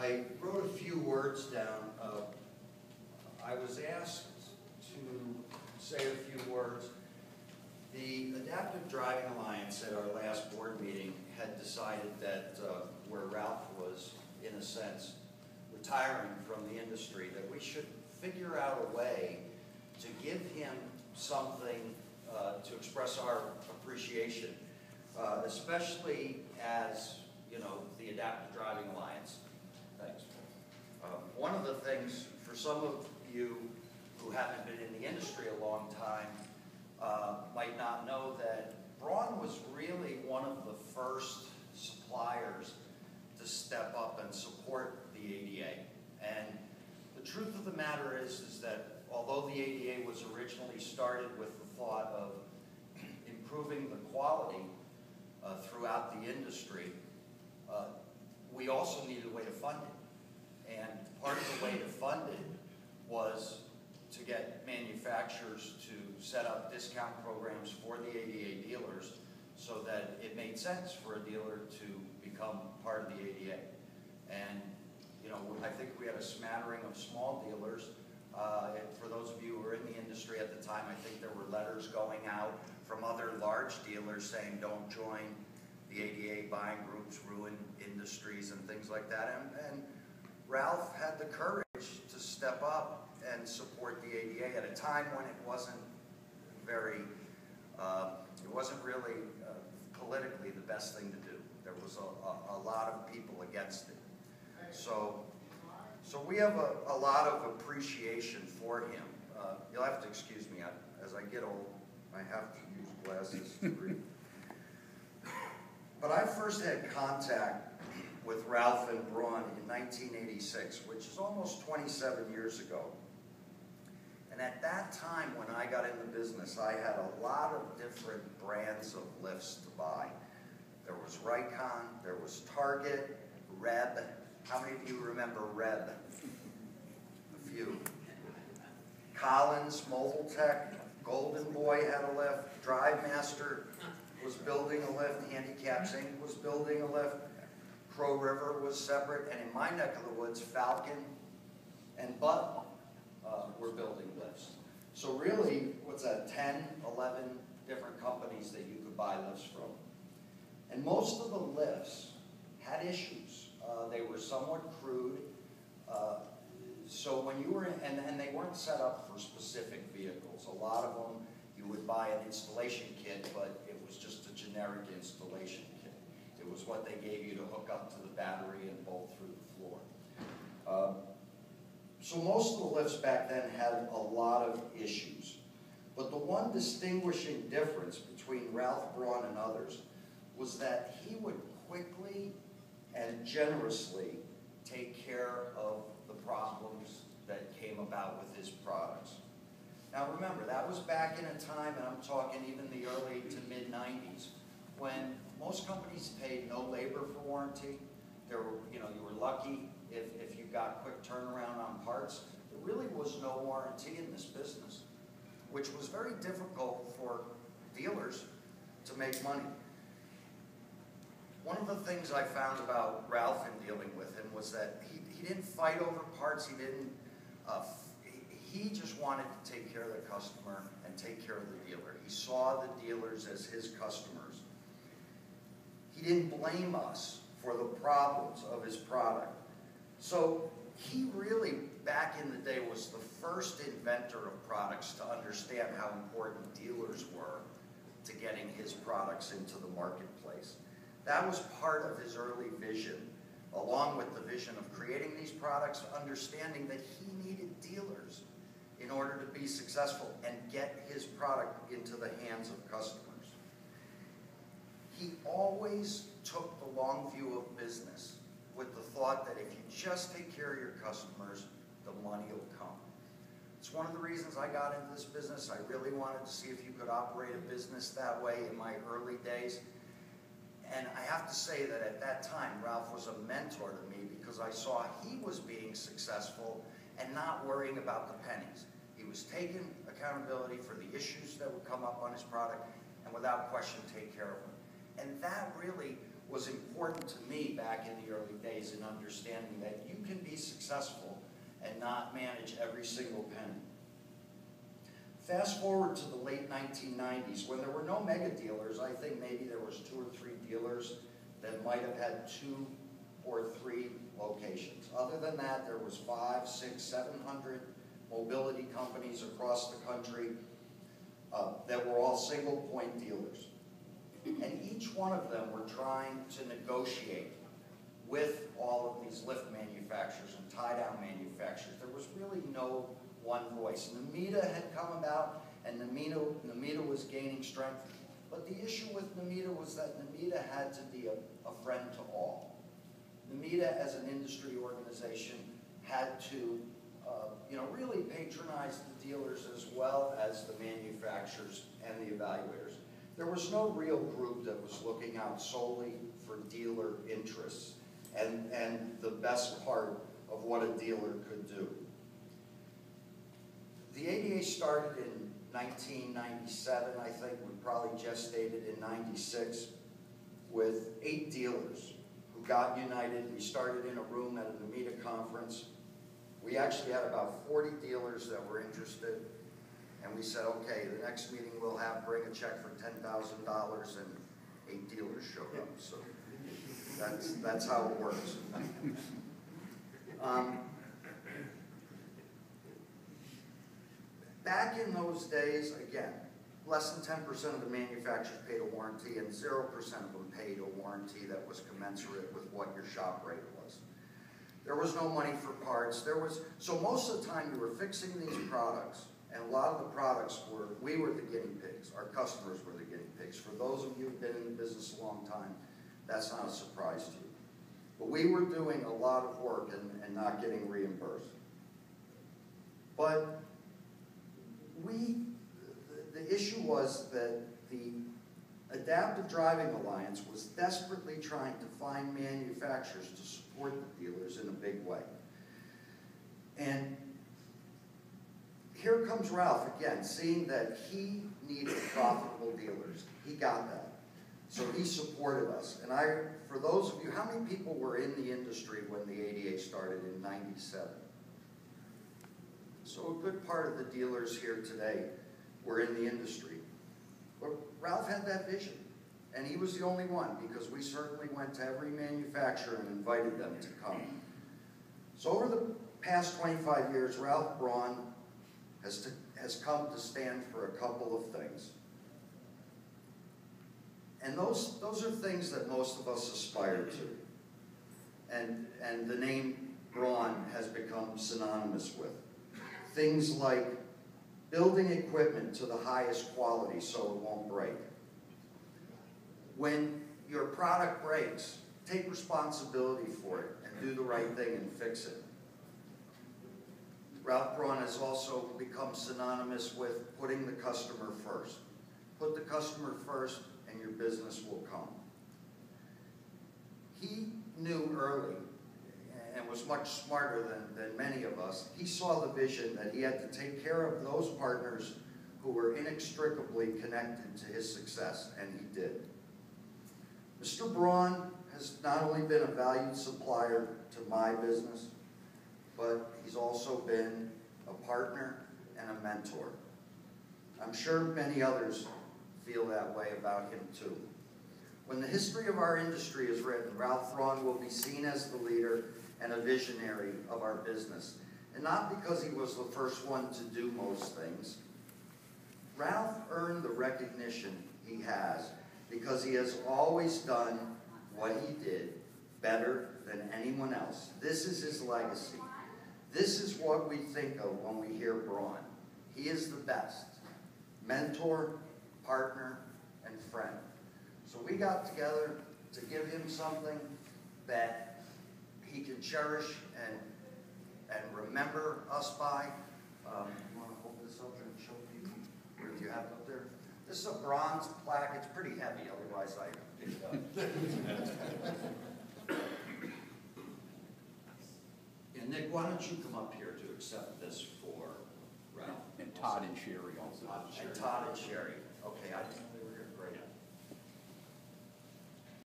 I wrote a few words down. I was asked to say a few words. The Adaptive Driving Alliance at our last board meeting had decided that where Ralph was, in a sense, retiring from the industry, that we should figure out a way to give him something to express our appreciation, especially as, you know, the Adaptive Driving Alliance. Thanks. One of the things, for some of you who haven't been in the industry a long time, might not know that Braun was really one of the first suppliers to step up and support the ADA. And the truth of the matter is that although the ADA was originally started with the thought of improving the quality throughout the industry, we also needed a way to fund it. And part of the way to fund it was to get manufacturers to set up discount programs for the ADA dealers so that it made sense for a dealer to become part of the ADA. And, you know, I think we had a smattering of small dealers. For those of you who were in the industry at the time, I think there were letters going out from other large dealers saying don't join the ADA buying groups, ruin industries and things like that. And Ralph had the courage to step up and support the ADA at a time when it wasn't very, it wasn't really politically the best thing to do. There was a lot of people against it. So we have a lot of appreciation for him. You'll have to excuse me, as I get old, I have to use glasses to read. But I first had contact with Ralph and Braun in 1986, which is almost 27 years ago. And at that time, when I got in the business, I had a lot of different brands of lifts to buy. There was Rikon, there was Target, Reb. How many of you remember Reb? A few. Collins, Mobile Tech, Golden Boy had a lift, Drive Master was building a lift, Handicaps Inc. was building a lift, Crow River was separate, and in my neck of the woods, Falcon and Bud were building lifts. So really, what's that, 10, 11 different companies that you could buy lifts from. And most of the lifts had issues. They were somewhat crude. So when you were in, and they weren't set up for specific vehicles. A lot of them, you would buy an installation kit, but it was just a generic installation kit. It was what they gave you to hook up to the battery and bolt through the floor. So most of the lifts back then had a lot of issues. But the one distinguishing difference between Ralph Braun and others was that he would quickly and generously take care of the problems that came about with his products. Now remember, that was back in a time, and I'm talking even the early to mid-90s, when most companies paid no labor for warranty. There were, you were lucky if you got quick turnaround on parts. There really was no warranty in this business, which was very difficult for dealers to make money. One of the things I found about Ralph in dealing with him was that he didn't fight over parts. He didn't. He just wanted to take care of the customer and take care of the dealer. He saw the dealers as his customers. He didn't blame us for the problems of his product. So he really, back in the day, was the first inventor of products to understand how important dealers were to getting his products into the marketplace. That was part of his early vision, along with the vision of creating these products, understanding that he needed dealers in order to be successful and get his product into the hands of customers. He always took the long view of business with the thought that if you just take care of your customers, the money will come. It's one of the reasons I got into this business. I really wanted to see if you could operate a business that way in my early days. And I have to say that at that time, Ralph was a mentor to me because I saw he was being successful and not worrying about the pennies. He was taking accountability for the issues that would come up on his product and without question take care of them. And that really was important to me back in the early days in understanding that you can be successful and not manage every single penny. Fast forward to the late 1990s, when there were no mega dealers. I think maybe there was 2 or 3 dealers that might have had 2 or 3 locations. Other than that, there was 500, 600, 700 mobility companies across the country that were all single point dealers. And each one of them were trying to negotiate with all of these lift manufacturers and tie-down manufacturers. There was really no one voice. Namita had come about, and Namita was gaining strength. But the issue with Namita was that Namita had to be a friend to all. Namita, as an industry organization, had to really patronize the dealers as well as the manufacturers and the evaluators. There was no real group that was looking out solely for dealer interests and the best part of what a dealer could do. The ADA started in 1997, I think. We probably gestated in 96 with 8 dealers who got united. We started in a room at a Namita conference. We actually had about 40 dealers that were interested, and we said, okay, the next meeting we'll have, bring a check for $10,000, and 8 dealers showed up. So that's how it works. Back in those days, again, less than 10% of the manufacturers paid a warranty, and 0% of them paid a warranty that was commensurate with what your shop rate was. There was no money for parts. So most of the time you were fixing these products, and a lot of the products we were the guinea pigs. Our customers were the guinea pigs. For those of you who've been in the business a long time, that's not a surprise to you. But we were doing a lot of work and not getting reimbursed. But the issue was that the Adaptive Driving Alliance was desperately trying to find manufacturers to support the dealers in a big way. And here comes Ralph again, seeing that he needed profitable dealers. He got that. So he supported us. And for those of you, how many people were in the industry when the ADA started in 97? So a good part of the dealers here today were in the industry. But Ralph had that vision, and he was the only one, because we certainly went to every manufacturer and invited them to come. So over the past 25 years, Ralph Braun has come to stand for a couple of things. And those are things that most of us aspire to. And the name Braun has become synonymous with. Things like building equipment to the highest quality so it won't break. When your product breaks, take responsibility for it and do the right thing and fix it. Ralph Braun has also become synonymous with putting the customer first. Put the customer first and your business will come. He knew early, and was much smarter than many of us. He saw the vision that he had to take care of those partners who were inextricably connected to his success, and he did. Mr. Braun has not only been a valued supplier to my business, but he's also been a partner and a mentor. I'm sure many others feel that way about him too. When the history of our industry is written, Ralph Braun will be seen as the leader and a visionary of our business. And not because he was the first one to do most things. Ralph earned the recognition he has because he has always done what he did better than anyone else. This is his legacy. This is what we think of when we hear Braun. He is the best. Mentor, partner, and friend. So we got together to give him something that he can cherish and remember us by. You want to hold this up and show people? Or do you have it up there? This is a bronze plaque. It's pretty heavy, otherwise I pick it up. And Nick, why don't you come up here to accept this for Ralph? And Todd and Sherry also. And Todd and Sherry. Okay,